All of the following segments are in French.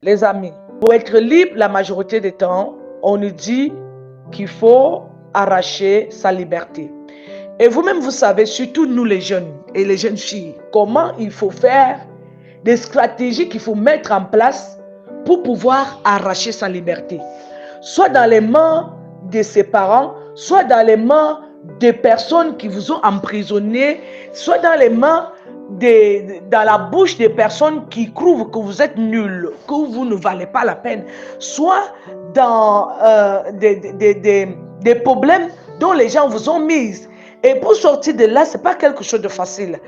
Les amis, pour être libre la majorité du temps, on nous dit qu'il faut arracher sa liberté. Et vous-même, vous savez, surtout nous les jeunes et les jeunes filles, comment il faut faire, des stratégies qu'il faut mettre en place pour pouvoir arracher sa liberté. Soit dans les mains de ses parents, soit dans les mains des personnes qui vous ont emprisonné, soit dans les mains dans la bouche des personnes qui trouvent que vous êtes nul, que vous ne valez pas la peine, soit dans des problèmes dont les gens vous ont mis. Et pour sortir de là, ce n'est pas quelque chose de facile.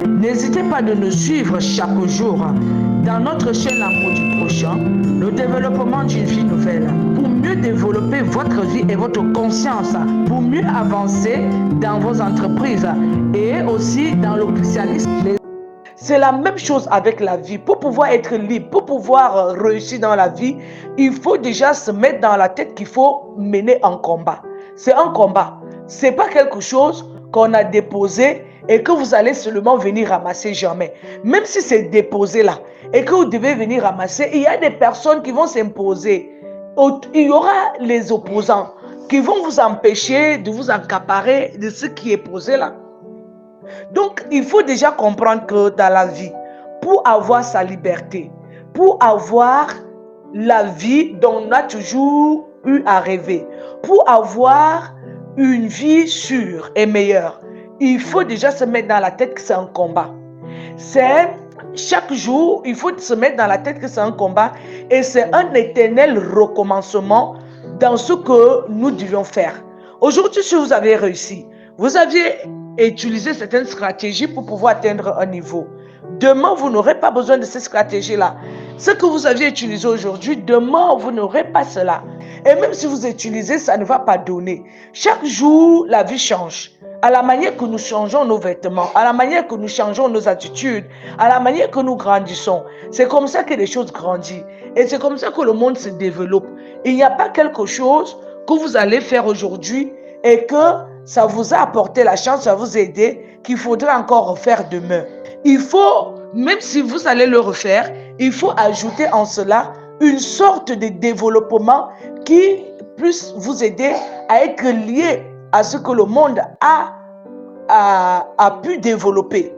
N'hésitez pas de nous suivre chaque jour dans notre chaîne L'amour du prochain, le développement d'une vie nouvelle, pour mieux développer votre vie et votre conscience, pour mieux avancer dans vos entreprises et aussi dans le christianisme. C'est la même chose avec la vie. Pour pouvoir être libre, pour pouvoir réussir dans la vie, il faut déjà se mettre dans la tête qu'il faut mener un combat. C'est un combat. Ce n'est pas quelque chose qu'on a déposé et que vous allez seulement venir ramasser jamais. Même si c'est déposé là et que vous devez venir ramasser, il y a des personnes qui vont s'imposer. Il y aura les opposants qui vont vous empêcher de vous accaparer de ce qui est posé là. Donc, il faut déjà comprendre que dans la vie, pour avoir sa liberté, pour avoir la vie dont on a toujours eu à rêver, pour avoir une vie sûre et meilleure, il faut déjà se mettre dans la tête que c'est un combat. C'est chaque jour, il faut se mettre dans la tête que c'est un combat et c'est un éternel recommencement dans ce que nous devions faire. Aujourd'hui, si vous avez réussi, vous aviez utilisé certaines stratégies pour pouvoir atteindre un niveau. Demain, vous n'aurez pas besoin de ces stratégies-là. Ce que vous aviez utilisé aujourd'hui, demain, vous n'aurez pas cela. Et même si vous utilisez, ça ne va pas donner. Chaque jour, la vie change. À la manière que nous changeons nos vêtements, à la manière que nous changeons nos attitudes, à la manière que nous grandissons. C'est comme ça que les choses grandissent. Et c'est comme ça que le monde se développe. Il n'y a pas quelque chose que vous allez faire aujourd'hui et que ça vous a apporté la chance, ça vous a aidé, qu'il faudra encore refaire demain. Il faut, même si vous allez le refaire, il faut ajouter en cela une sorte de développement qui puisse vous aider à être lié à ce que le monde a pu développer.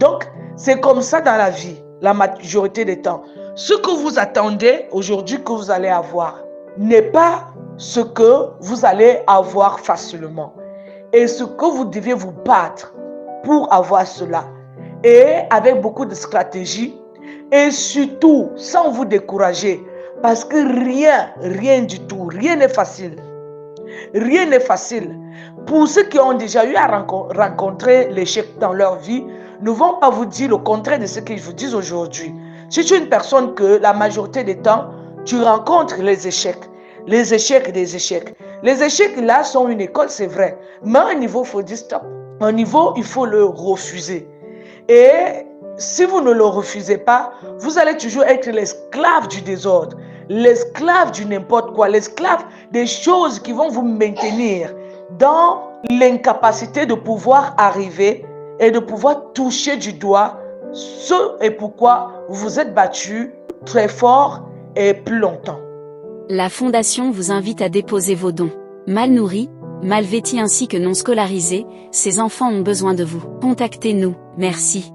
Donc, c'est comme ça dans la vie, la majorité des temps. Ce que vous attendez aujourd'hui que vous allez avoir n'est pas ce que vous allez avoir facilement. Et ce que vous devez vous battre pour avoir cela. Et avec beaucoup de stratégies. Et surtout, sans vous décourager. Parce que rien du tout, rien n'est facile. Rien n'est facile. Pour ceux qui ont déjà eu à rencontrer l'échec dans leur vie, ne vont pas vous dire le contraire de ce qu'ils vous disent aujourd'hui. Si tu es une personne que la majorité des temps, tu rencontres les échecs. Les échecs des échecs. Les échecs là sont une école, c'est vrai. Mais à un niveau, il faut dire stop. À un niveau, il faut le refuser. Et si vous ne le refusez pas, vous allez toujours être l'esclave du désordre, l'esclave du n'importe quoi, l'esclave des choses qui vont vous maintenir dans l'incapacité de pouvoir arriver et de pouvoir toucher du doigt ce et pourquoi vous vous êtes battu très fort et plus longtemps. La Fondation vous invite à déposer vos dons. Mal nourris, mal vêtis ainsi que non scolarisés, ces enfants ont besoin de vous. Contactez-nous. Merci.